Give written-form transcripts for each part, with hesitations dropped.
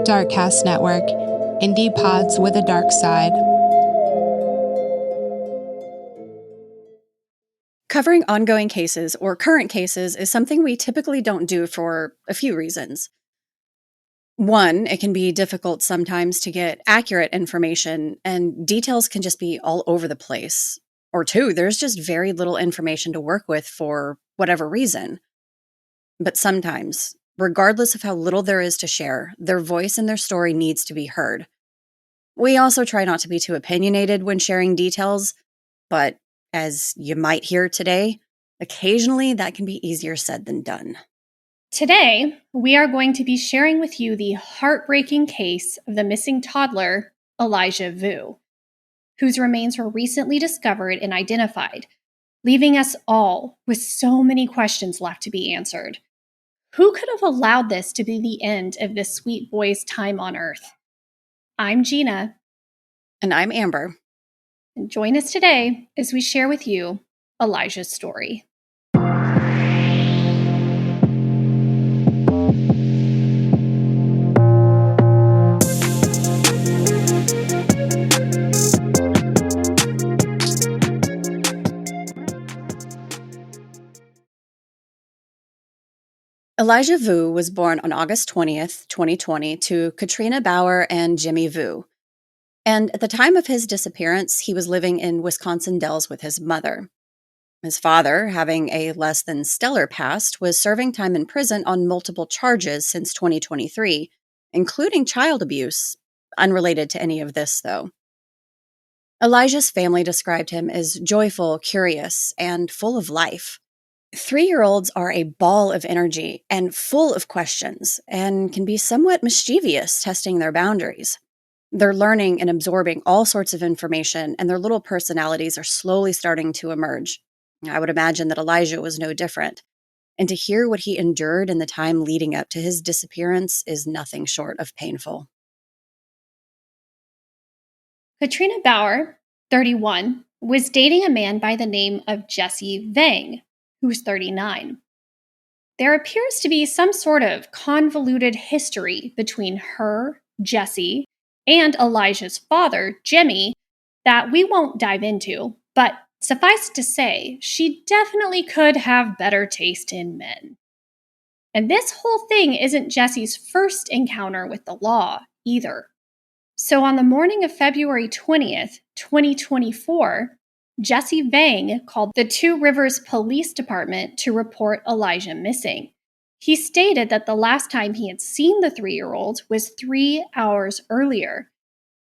Darkcast Network, indie pods with a dark side. Covering ongoing cases or current cases is something we typically don't do for a few reasons. One, it can be difficult sometimes to get accurate information, and details can just be all over the place. Or two, there's just very little information to work with for whatever reason. But sometimes, regardless of how little there is to share, their voice and their story needs to be heard. We also try not to be too opinionated when sharing details, but as you might hear today, occasionally that can be easier said than done. Today, we are going to be sharing with you the heartbreaking case of the missing toddler, Elijah Vu, whose remains were recently discovered and identified, leaving us all with so many questions left to be answered. Who could have allowed this to be the end of this sweet boy's time on Earth? I'm Gina. And I'm Amber. And join us today as we share with you Elijah's story. Elijah Vu was born on August 20th, 2020 to Katrina Bauer and Jimmy Vu. And at the time of his disappearance, he was living in Wisconsin Dells with his mother. His father, having a less than stellar past, was serving time in prison on multiple charges since 2023, including child abuse, unrelated to any of this, though. Elijah's family described him as joyful, curious, and full of life. 3-year-olds are a ball of energy and full of questions and can be somewhat mischievous, testing their boundaries. They're learning and absorbing all sorts of information, and their little personalities are slowly starting to emerge. I would imagine that Elijah was no different. And to hear what he endured in the time leading up to his disappearance is nothing short of painful. Katrina Bauer, 31, was dating a man by the name of Jesse Vang, who was 39. There appears to be some sort of convoluted history between her, Jesse, and Elijah's father, Jimmy, that we won't dive into, but suffice to say, she definitely could have better taste in men. And this whole thing isn't Jesse's first encounter with the law, either. So on the morning of February 20th, 2024, Jesse Vang called the Two Rivers Police Department to report Elijah missing. He stated that the last time he had seen the 3-year-old was 3 hours earlier.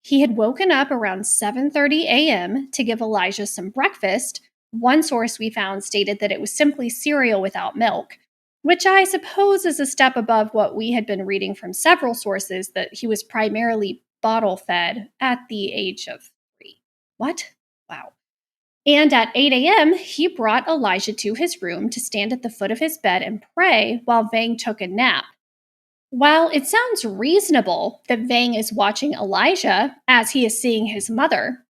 He had woken up around 7:30 a.m. to give Elijah some breakfast. One source we found stated that it was simply cereal without milk, which I suppose is a step above what we had been reading from several sources, that he was primarily bottle-fed at the age of 3. What? Wow. And at 8 a.m., he brought Elijah to his room to stand at the foot of his bed and pray while Vang took a nap. While it sounds reasonable that Vang is watching Elijah as he is seeing his mother,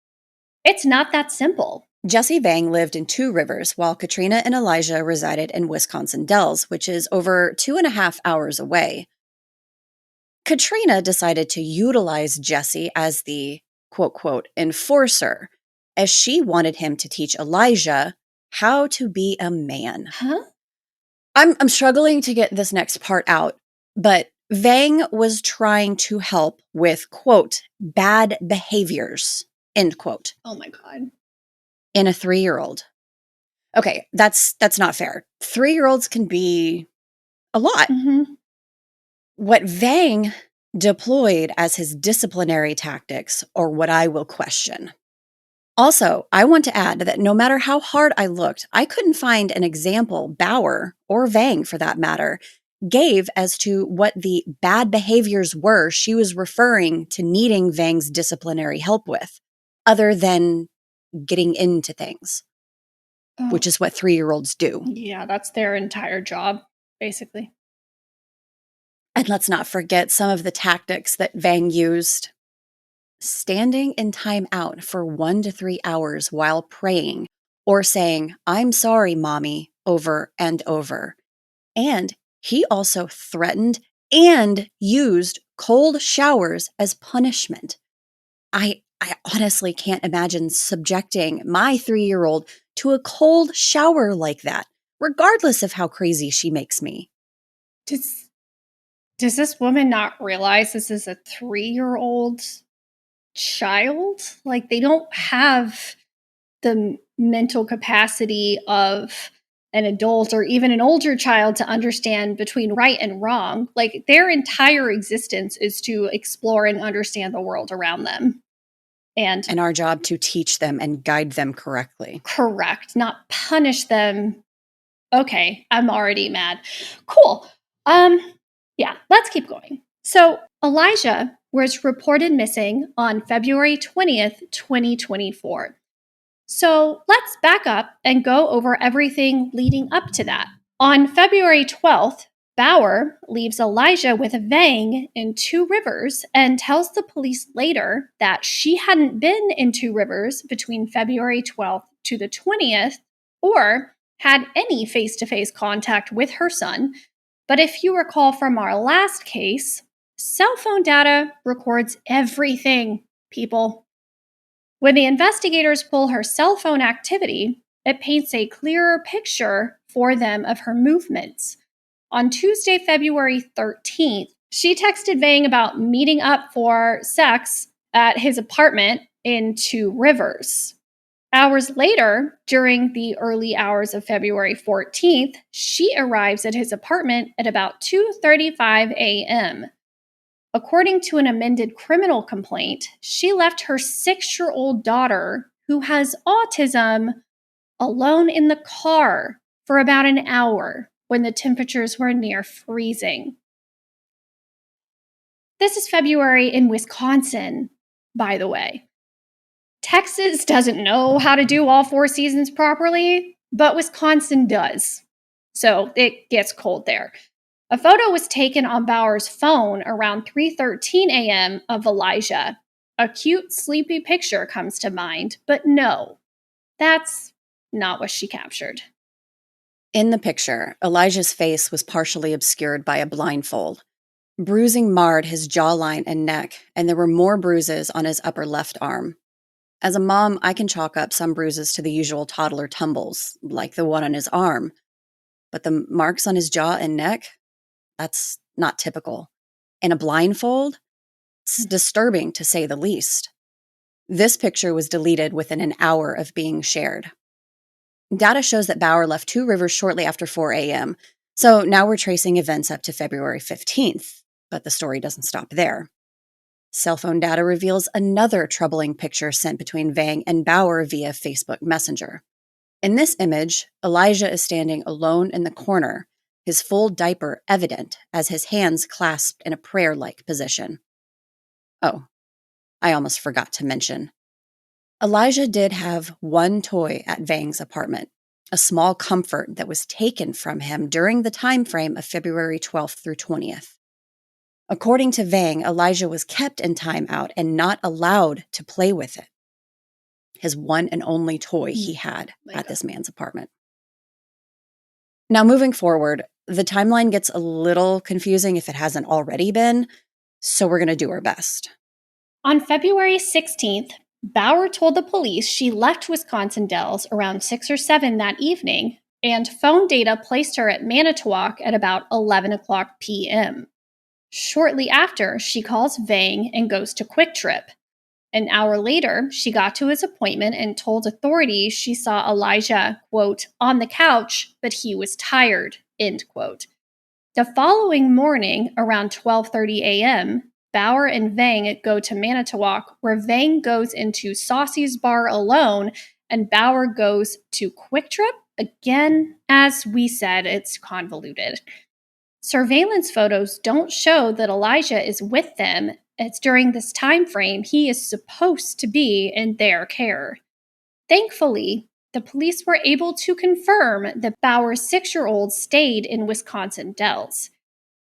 it's not that simple. Jesse Vang lived in Two Rivers, while Katrina and Elijah resided in Wisconsin Dells, which is over 2.5 hours away. Katrina decided to utilize Jesse as the quote-quote enforcer, as she wanted him to teach Elijah how to be a man. Huh? I'm struggling to get this next part out, but Vang was trying to help with, quote, bad behaviors, end quote. Oh my God. In a 3-year-old. Okay, that's not fair. 3-year-olds can be a lot. Mm-hmm. What Vang deployed as his disciplinary tactics are what I will question. Also, I want to add that no matter how hard I looked, I couldn't find an example Bauer, or Vang for that matter, gave as to what the bad behaviors were she was referring to needing Vang's disciplinary help with, other than getting into things, which is what 3-year-olds do. Yeah, that's their entire job, basically. And let's not forget some of the tactics that Vang used. Standing in time out for 1 to 3 hours while praying, or saying, "I'm sorry, Mommy," over and over. And he also threatened and used cold showers as punishment. I honestly can't imagine subjecting my 3-year-old to a cold shower like that, regardless of how crazy she makes me. Does this woman not realize this is a 3-year-old child? Like, they don't have the mental capacity of an adult or even an older child to understand between right and wrong. Like, their entire existence is to explore and understand the world around them. And our job to teach them and guide them correctly. Correct, not punish them. Okay, I'm already mad. Cool. Yeah, let's keep going. So Elijah was reported missing on February 20th, 2024. So let's back up and go over everything leading up to that. On February 12th, Bauer leaves Elijah with Vang in Two Rivers and tells the police later that she hadn't been in Two Rivers between February 12th to the 20th or had any face-to-face contact with her son. But if you recall from our last case, cell phone data records everything, people. When the investigators pull her cell phone activity, it paints a clearer picture for them of her movements. On Tuesday, February 13th, she texted Vang about meeting up for sex at his apartment in Two Rivers. Hours later, during the early hours of February 14th, she arrives at his apartment at about 2:35 a.m. According to an amended criminal complaint, she left her 6-year-old daughter, who has autism, alone in the car for about an hour when the temperatures were near freezing. This is February in Wisconsin, by the way. Texas doesn't know how to do all 4 seasons properly, but Wisconsin does. So it gets cold there. A photo was taken on Bauer's phone around 3:13 a.m. of Elijah. A cute, sleepy picture comes to mind, but no, that's not what she captured. In the picture, Elijah's face was partially obscured by a blindfold. Bruising marred his jawline and neck, and there were more bruises on his upper left arm. As a mom, I can chalk up some bruises to the usual toddler tumbles, like the one on his arm. But the marks on his jaw and neck? That's not typical. And a blindfold? It's disturbing, to say the least. This picture was deleted within an hour of being shared. Data shows that Bauer left Two Rivers shortly after 4 a.m., so now we're tracing events up to February 15th, but the story doesn't stop there. Cell phone data reveals another troubling picture sent between Vang and Bauer via Facebook Messenger. In this image, Elijah is standing alone in the corner, his full diaper evident as his hands clasped in a prayer-like position. Oh, I almost forgot to mention. Elijah did have one toy at Vang's apartment, a small comfort that was taken from him during the time frame of February 12th through 20th. According to Vang, Elijah was kept in timeout and not allowed to play with it. His one and only toy he had at this man's apartment. Now, moving forward, the timeline gets a little confusing if it hasn't already been, so we're going to do our best. On February 16th, Bauer told the police she left Wisconsin Dells around 6 or 7 that evening, and phone data placed her at Manitowoc at about 11 o'clock p.m. Shortly after, she calls Vang and goes to Quick Trip. An hour later, she got to his appointment and told authorities she saw Elijah, quote, on the couch, but he was tired, end quote. The following morning, around 12:30 a.m., Bauer and Vang go to Manitowoc, where Vang goes into Saucy's bar alone, and Bauer goes to Quick Trip. Again, as we said, it's convoluted. Surveillance photos don't show that Elijah is with them. It's during this time frame he is supposed to be in their care. Thankfully, the police were able to confirm that Bauer's 6-year-old stayed in Wisconsin Dells.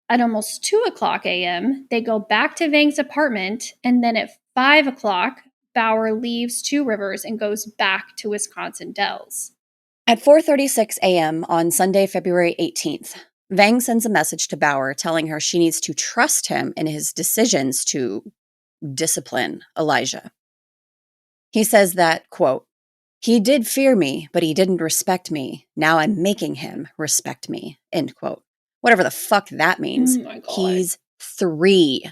At almost 2 o'clock a.m., they go back to Vang's apartment, and then at 5 o'clock, Bauer leaves Two Rivers and goes back to Wisconsin Dells. At 4:36 a.m. on Sunday, February 18th, Vang sends a message to Bauer telling her she needs to trust him in his decisions to discipline Elijah. He says that, quote, "He did fear me, but he didn't respect me. Now I'm making him respect me," end quote. Whatever the fuck that means. Oh my God. He's 3.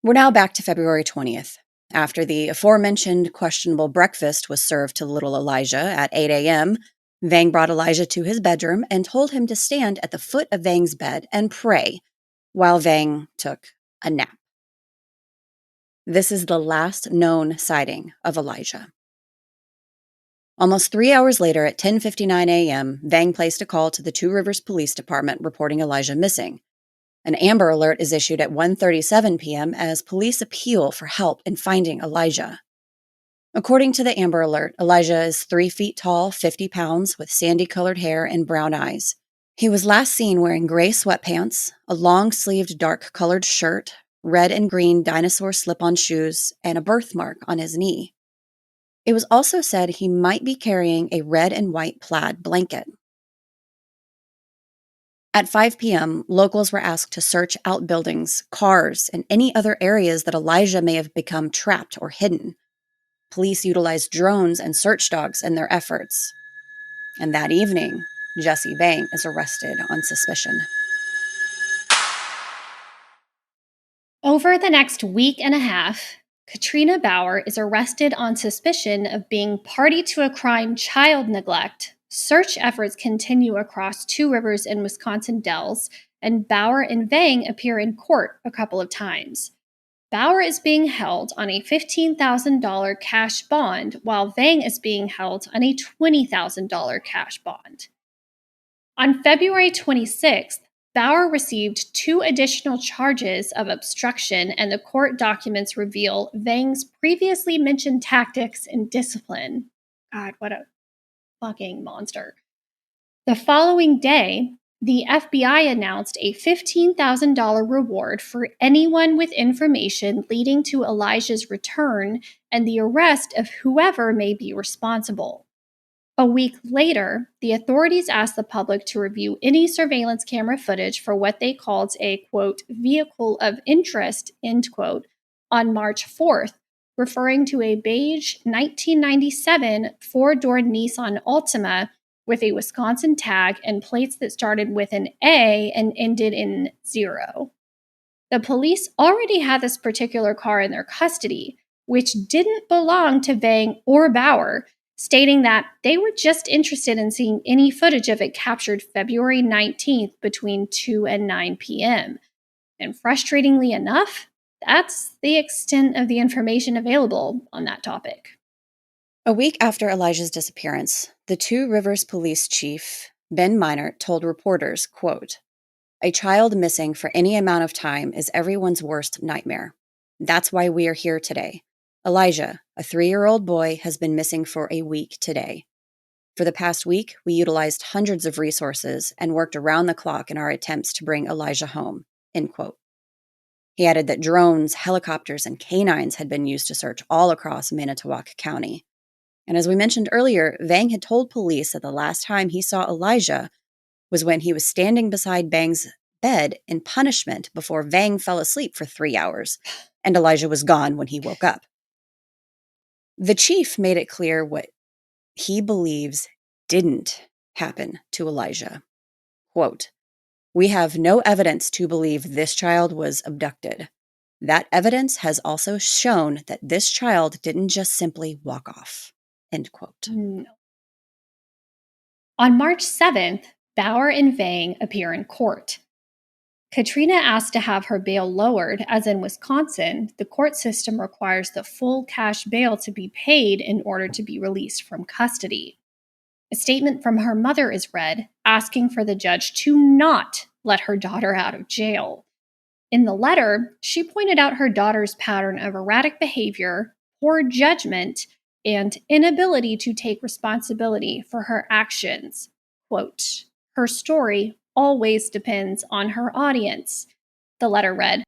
We're now back to February 20th. After the aforementioned questionable breakfast was served to little Elijah at 8 a.m., Vang brought Elijah to his bedroom and told him to stand at the foot of Vang's bed and pray while Vang took a nap. This is the last known sighting of Elijah. Almost 3 hours later at 10:59 a.m., Vang placed a call to the Two Rivers Police Department reporting Elijah missing. An Amber Alert is issued at 1:37 p.m. as police appeal for help in finding Elijah. According to the Amber Alert, Elijah is 3 feet tall, 50 pounds, with sandy-colored hair and brown eyes. He was last seen wearing gray sweatpants, a long-sleeved dark-colored shirt, red and green dinosaur slip-on shoes, and a birthmark on his knee. It was also said he might be carrying a red and white plaid blanket. At 5 p.m., locals were asked to search outbuildings, cars, and any other areas that Elijah may have become trapped or hidden. Police utilized drones and search dogs in their efforts. And that evening, Jesse Vang is arrested on suspicion. Over the next week and a half, Katrina Bauer is arrested on suspicion of being party to a crime, child neglect. Search efforts continue across Two Rivers and Wisconsin Dells, and Bauer and Vang appear in court a couple of times. Bauer is being held on a $15,000 cash bond, while Vang is being held on a $20,000 cash bond. On February 26th, Bauer received 2 additional charges of obstruction, and the court documents reveal Vang's previously mentioned tactics and discipline. God, what a fucking monster. The following day, the FBI announced a $15,000 reward for anyone with information leading to Elijah's return and the arrest of whoever may be responsible. A week later, the authorities asked the public to review any surveillance camera footage for what they called a, quote, vehicle of interest, end quote, on March 4th, referring to a beige 1997 four-door Nissan Altima with a Wisconsin tag and plates that started with an A and ended in 0. The police already had this particular car in their custody, which didn't belong to Vang or Bauer, stating that they were just interested in seeing any footage of it captured February 19th between 2 and 9 p.m. And frustratingly enough, that's the extent of the information available on that topic. A week after Elijah's disappearance, the Two Rivers Police Chief, Ben Minert, told reporters, quote, "A child missing for any amount of time is everyone's worst nightmare. That's why we are here today. Elijah, a 3-year-old boy, has been missing for a week today. For the past week, we utilized hundreds of resources and worked around the clock in our attempts to bring Elijah home," end quote. He added that drones, helicopters, and canines had been used to search all across Manitowoc County. And as we mentioned earlier, Vang had told police that the last time he saw Elijah was when he was standing beside Vang's bed in punishment before Vang fell asleep for 3 hours, and Elijah was gone when he woke up. The chief made it clear what he believes didn't happen to Elijah. Quote, "We have no evidence to believe this child was abducted. That evidence has also shown that this child didn't just simply walk off," end quote. No. On March 7th, Bauer and Vang appear in court. Katrina asked to have her bail lowered, as in Wisconsin, the court system requires the full cash bail to be paid in order to be released from custody. A statement from her mother is read, asking for the judge to not let her daughter out of jail. In the letter, she pointed out her daughter's pattern of erratic behavior, poor judgment, and inability to take responsibility for her actions. Quote, "Her story always depends on her audience," the letter read.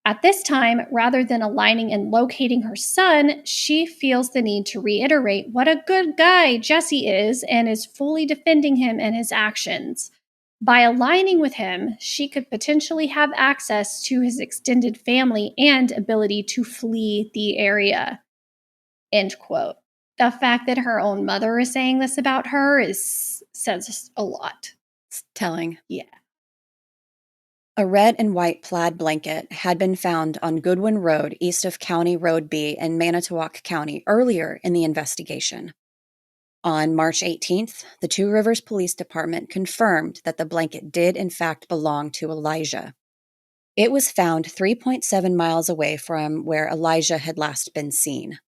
At this time, rather than aligning and locating her son, she feels the need to reiterate what a good guy Jesse is and is fully defending him and his actions. By aligning with him, she could potentially have access to his extended family and ability to flee the area. End quote. The fact that her own mother is saying this about her says a lot. It's telling. Yeah. A red and white plaid blanket had been found on Goodwin Road east of County Road B in Manitowoc County earlier in the investigation. On March 18th, the Two Rivers Police Department confirmed that the blanket did in fact belong to Elijah. It was found 3.7 miles away from where Elijah had last been seen.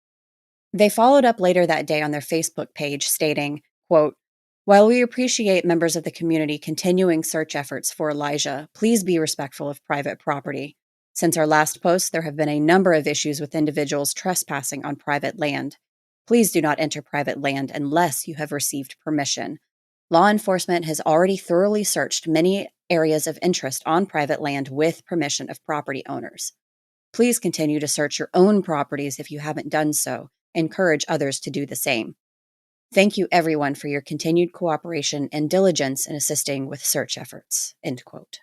They followed up later that day on their Facebook page stating, quote, "While we appreciate members of the community continuing search efforts for Elijah, please be respectful of private property. Since our last post, there have been a number of issues with individuals trespassing on private land. Please do not enter private land unless you have received permission. Law enforcement has already thoroughly searched many areas of interest on private land with permission of property owners. Please continue to search your own properties if you haven't done so. Encourage others to do the same. Thank you, everyone, for your continued cooperation and diligence in assisting with search efforts." End quote.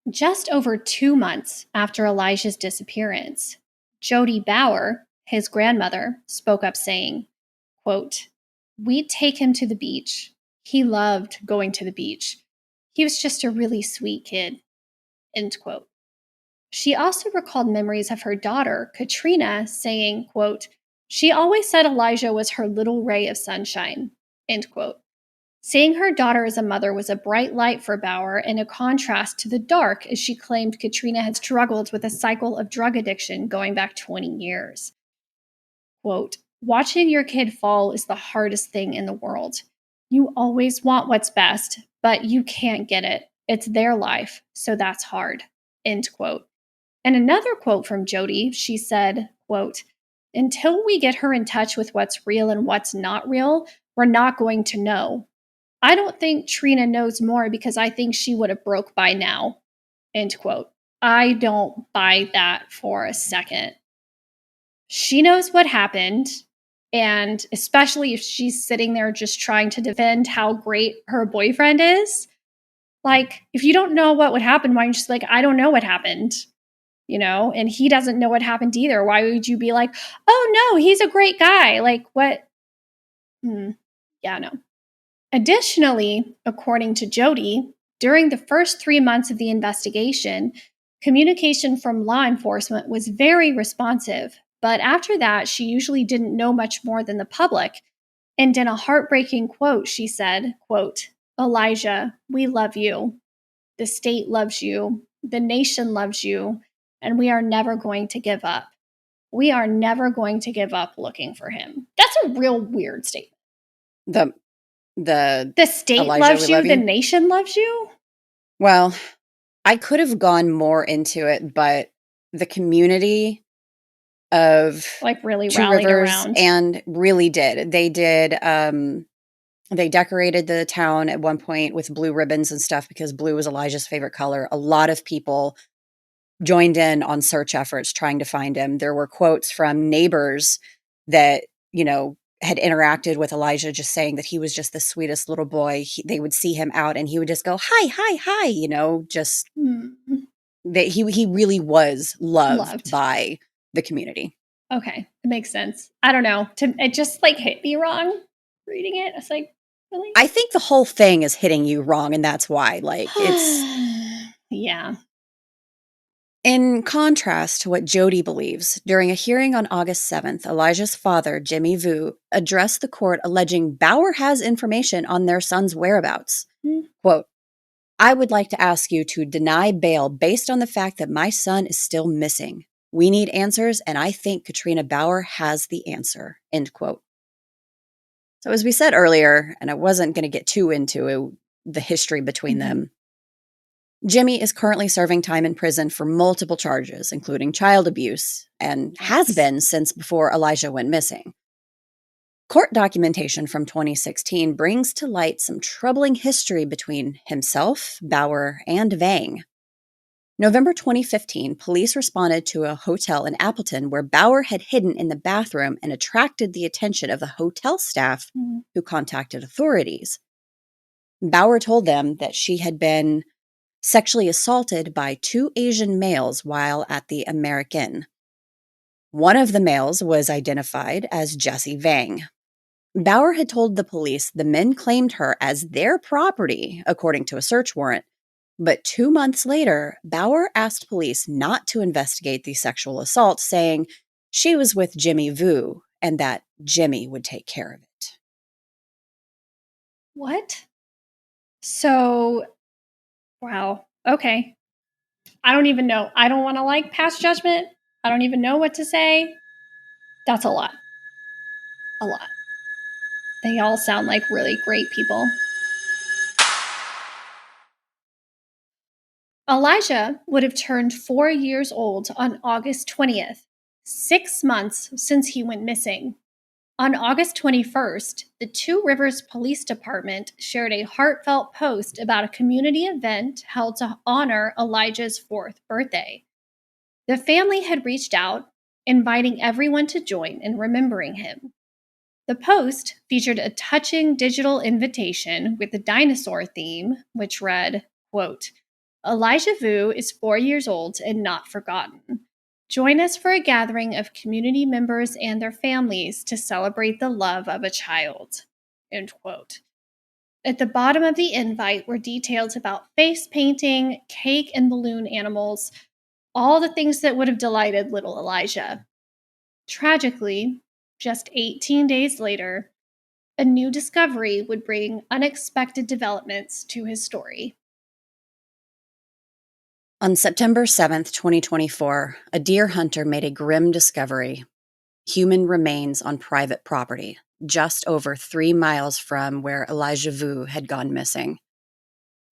Just over 2 months after Elijah's disappearance, Jody Bauer, his grandmother, spoke up saying, quote, "We'd take him to the beach. He loved going to the beach. He was just a really sweet kid." End quote. She also recalled memories of her daughter, Katrina, saying, quote, "She always said Elijah was her little ray of sunshine." End quote. Seeing her daughter as a mother was a bright light for Bauer and a contrast to the dark, as she claimed Katrina had struggled with a cycle of drug addiction going back 20 years. Quote, "Watching your kid fall is the hardest thing in the world. You always want what's best, but you can't get it. It's their life, so that's hard." End quote. And another quote from Jody, she said, quote, "Until we get her in touch with what's real and what's not real, we're not going to know. I don't think Trina knows more because I think she would have broke by now." End quote. I don't buy that for a second. She knows what happened, and especially if she's sitting there just trying to defend how great her boyfriend is. Like, if you don't know what would happen, why aren't you just like, "I don't know what happened"? You know, and he doesn't know what happened either. Why would you be like, "Oh no, he's a great guy"? Like, what? Yeah, no. Additionally, according to Jody, during the first 3 months of the investigation, communication from law enforcement was very responsive. But after that, she usually didn't know much more than the public. And in a heartbreaking quote, she said, quote, "Elijah, we love you. The state loves you. The nation loves you. And we are never going to give up. We are never going to give up looking for him." That's a real weird statement. The state Elijah, loves we you, love the you? nation loves you? Well, I could have gone more into it, but the community of Like, really Two rallied Rivers around. and really did. They did. They decorated the town at one point with blue ribbons and stuff because blue was Elijah's favorite color. A lot of people joined in on search efforts trying to find him. There were quotes from neighbors that, had interacted with Elijah, just saying that he was just the sweetest little boy. They would see him out and he would just go, "Hi, hi, hi," just that he really was loved by the community. Okay, it makes sense. I don't know. It just like hit me wrong reading it. I was like, really? I think the whole thing is hitting you wrong, and that's why. Like, it's yeah. In contrast to what Jody believes, during a hearing on August 7th, Elijah's father, Jimmy Vu, addressed the court alleging Bauer has information on their son's whereabouts. Quote, "I would like to ask you to deny bail based on the fact that my son is still missing. We need answers, and I think Katrina Bauer has the answer." End quote. So as we said earlier, and I wasn't going to get too into the history between them, Jimmy is currently serving time in prison for multiple charges, including child abuse, and has been since before Elijah went missing. Court documentation from 2016 brings to light some troubling history between himself, Bauer, and Vang. November 2015, police responded to a hotel in Appleton where Bauer had hidden in the bathroom and attracted the attention of the hotel staff who contacted authorities. Bauer told them that she had been sexually assaulted by 2 Asian males while at the American. One of the males was identified as Jesse Vang. Bauer had told the police the men claimed her as their property, according to a search warrant. But 2 months later, Bauer asked police not to investigate the sexual assault, saying she was with Jimmy Vu and that Jimmy would take care of it. What? So, wow. Okay. I don't even know. I don't want to pass judgment. I don't even know what to say. That's a lot. A lot. They all sound like really great people. Elijah would have turned 4 years old on August 20th, 6 months since he went missing. On August 21st, the Two Rivers Police Department shared a heartfelt post about a community event held to honor Elijah's 4th birthday. The family had reached out, inviting everyone to join in remembering him. The post featured a touching digital invitation with the dinosaur theme, which read, quote, "Elijah Vu is 4 years old and not forgotten. Join us for a gathering of community members and their families to celebrate the love of a child." End quote. At the bottom of the invite were details about face painting, cake and balloon animals, all the things that would have delighted little Elijah. Tragically, just 18 days later, a new discovery would bring unexpected developments to his story. On September 7th, 2024, a deer hunter made a grim discovery: human remains on private property, just over 3 miles from where Elijah Vu had gone missing.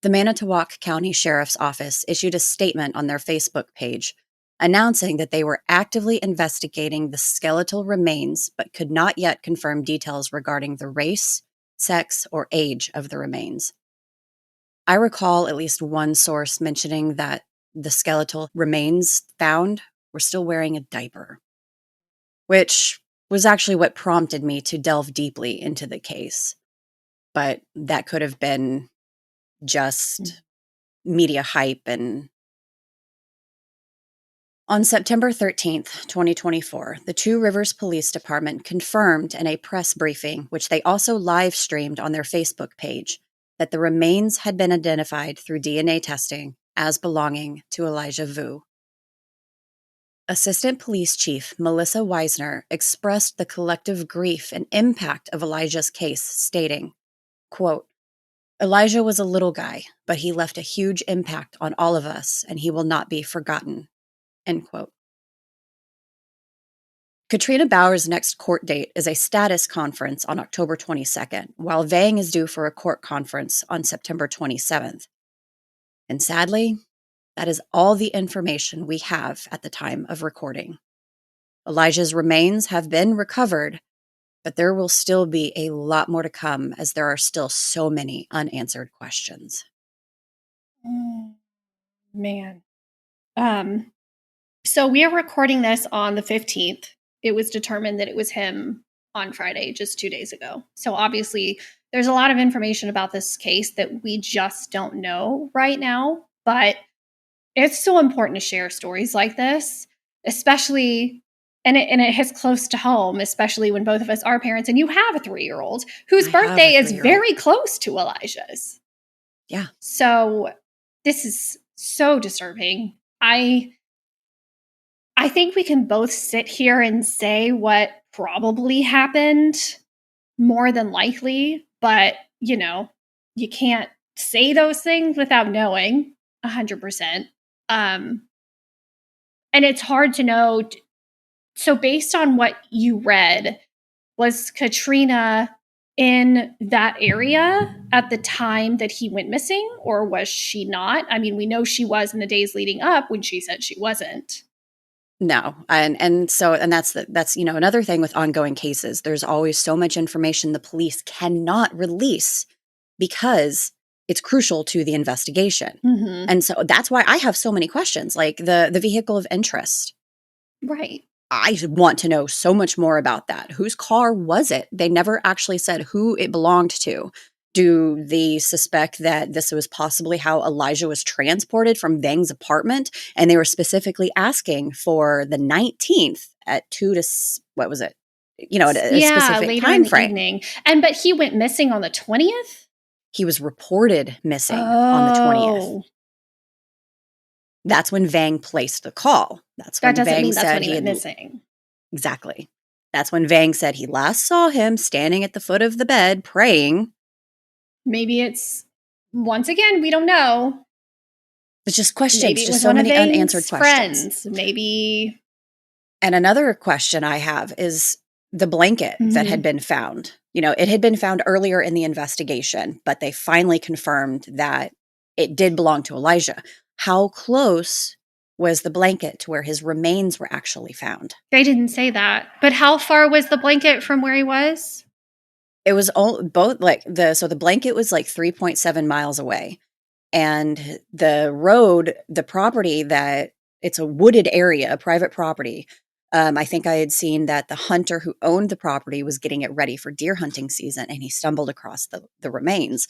The Manitowoc County Sheriff's Office issued a statement on their Facebook page announcing that they were actively investigating the skeletal remains but could not yet confirm details regarding the race, sex, or age of the remains. I recall at least one source mentioning that the skeletal remains found were still wearing a diaper, which was actually what prompted me to delve deeply into the case. But that could have been just media hype. And on September 13th, 2024, the Two Rivers Police Department confirmed in a press briefing, which they also live streamed on their Facebook page, that the remains had been identified through DNA testing as belonging to Elijah Vu. Assistant Police Chief Melissa Weisner expressed the collective grief and impact of Elijah's case, stating, quote, "Elijah was a little guy, but he left a huge impact on all of us, and he will not be forgotten." End quote. Katrina Bauer's next court date is a status conference on October 22nd, while Vang is due for a court conference on September 27th. And sadly, that is all the information we have at the time of recording. Elijah's remains have been recovered, but there will still be a lot more to come as there are still so many unanswered questions. Man. So we are recording this on the 15th. It was determined that it was him on Friday, just 2 days ago. So obviously, there's a lot of information about this case that we just don't know right now, but it's so important to share stories like this, especially, and it hits close to home, especially when both of us are parents and you have a 3-year-old whose birthday is very close to Elijah's. Yeah. So this is so disturbing. I think we can both sit here and say what probably happened, more than likely, but, you can't say those things without knowing 100%. And it's hard to know. So based on what you read, was Katrina in that area at the time that he went missing, or was she not? I mean, we know she was in the days leading up when she said she wasn't. No. And that's another thing with ongoing cases. There's always so much information the police cannot release because it's crucial to the investigation. Mhm. And so that's why I have so many questions, like the vehicle of interest. Right. I want to know so much more about that. Whose car was it? They never actually said who it belonged to. Do they suspect that this was possibly how Elijah was transported from Vang's apartment? And they were specifically asking for the 19th at 2 to, what was it? At a Yeah, specific later in time the frame. evening. But he went missing on the 20th? He was reported missing on the 20th. Oh. That's when Vang placed the call. That's when That doesn't Vang mean that's said when he he went had missing. exactly. That's when Vang said he last saw him standing at the foot of the bed praying. Maybe it's, once again, we don't know. It's just questions, Maybe it just was so one of many unanswered Vang's questions. friends. Maybe. And another question I have is the blanket that had been found. It had been found earlier in the investigation, but they finally confirmed that it did belong to Elijah. How close was the blanket to where his remains were actually found? They didn't say that. But how far was the blanket from where he was? It was both so the blanket was like 3.7 miles away. And the road, the property that it's a wooded area, a private property. I think I had seen that the hunter who owned the property was getting it ready for deer hunting season and he stumbled across the remains.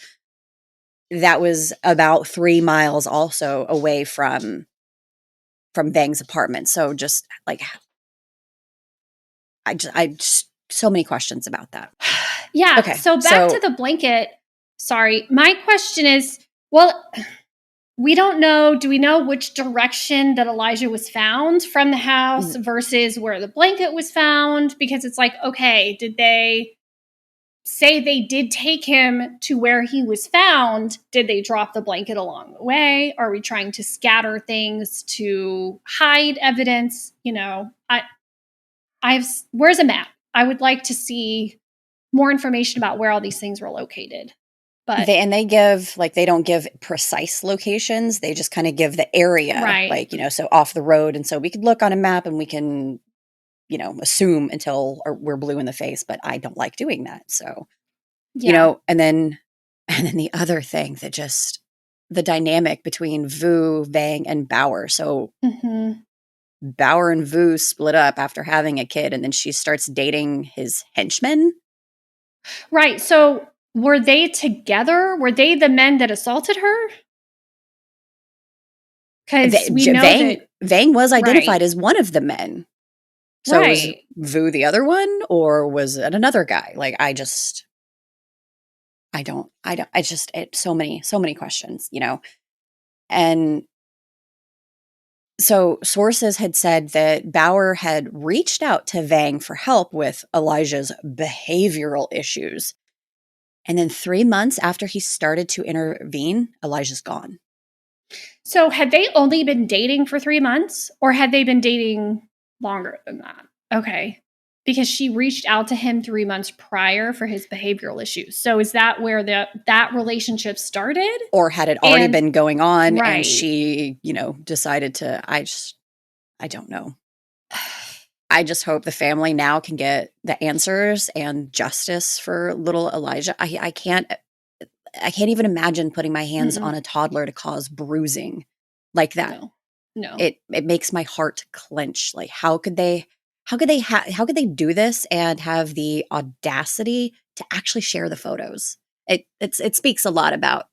That was about 3 miles also away from Vang's apartment. So just like, I just so many questions about that. Yeah. Okay, So back to the blanket. Sorry. My question is, well, we don't know. Do we know which direction that Elijah was found from the house versus where the blanket was found? Because it's like, okay, did they say they did take him to where he was found? Did they drop the blanket along the way? Are we trying to scatter things to hide evidence? Where's a map? I would like to see more information about where all these things were located. But they give, they don't give precise locations. They just kind of give the area, right. So off the road. And so we could look on a map and we can, assume until we're blue in the face, but I don't like doing that. So, and then the other thing that just the dynamic between Vu, Vang, and Bauer. So Bauer and Vu split up after having a kid, and then she starts dating his henchmen. Right. So were they together? Were they the men that assaulted her? Because we know that Vang was identified as one of the men. So was Vu the other one, or was it another guy? So many questions, And so sources had said that Bauer had reached out to Vang for help with Elijah's behavioral issues. And then 3 months after he started to intervene, Elijah's gone. So had they only been dating for 3 months, or had they been dating longer than that? Okay. Because she reached out to him 3 months prior for his behavioral issues. So is that where that relationship started? Or had it already been going on and she, decided to, I don't know. I just hope the family now can get the answers and justice for little Elijah. I can't even imagine putting my hands on a toddler to cause bruising like that. No. It makes my heart clench. Like, how could they do this and have the audacity to actually share the photos? It speaks a lot about,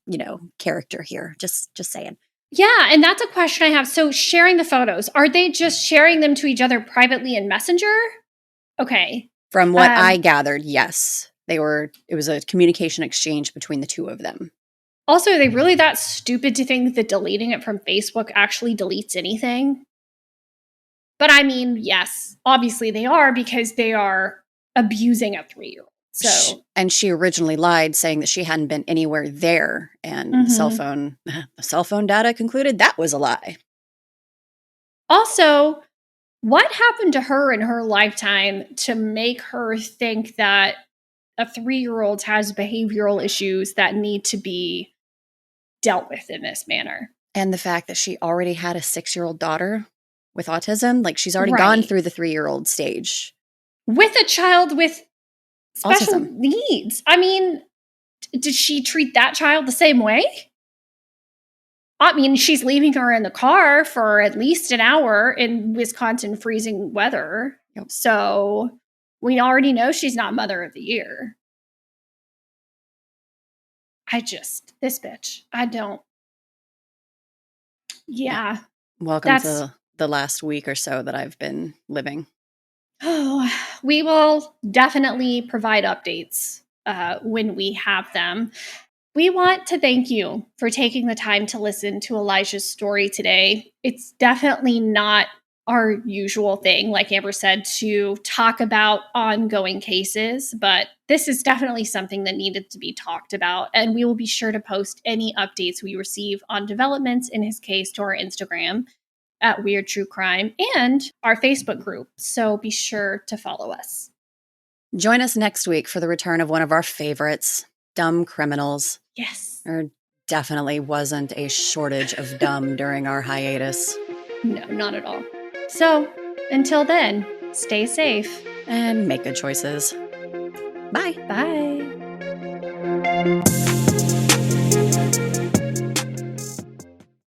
character here. Just saying. Yeah, and that's a question I have. So sharing the photos, are they just sharing them to each other privately in Messenger? Okay. From what I gathered, yes. It was a communication exchange between the two of them. Also, are they really that stupid to think that deleting it from Facebook actually deletes anything? But I mean, yes, obviously they are, because they are abusing a 3-year-old. So, and she originally lied, saying that she hadn't been anywhere there, and the cell phone data concluded that was a lie. Also, what happened to her in her lifetime to make her think that a 3-year-old has behavioral issues that need to be dealt with in this manner? And the fact that she already had a 6-year-old daughter with autism, she's already gone through the 3-year-old stage. With a child with special needs. I mean, Did she treat that child the same way? I mean, she's leaving her in the car for at least an hour in Wisconsin freezing weather. Yep. So we already know she's not Mother of the Year. This bitch, I don't. Yeah. Welcome to the last week or so that I've been living. Oh, we will definitely provide updates when we have them. We want to thank you for taking the time to listen to Elijah's story today. It's definitely not our usual thing, like Amber said, to talk about ongoing cases, but this is definitely something that needed to be talked about, and we will be sure to post any updates we receive on developments in his case to our Instagram at Weird True Crime and our Facebook group, so be sure to follow us. Join us next week for the return of one of our favorites, Dumb Criminals. Yes. There definitely wasn't a shortage of dumb during our hiatus. No, not at all. So, until then, stay safe. And make good choices. Bye. Bye.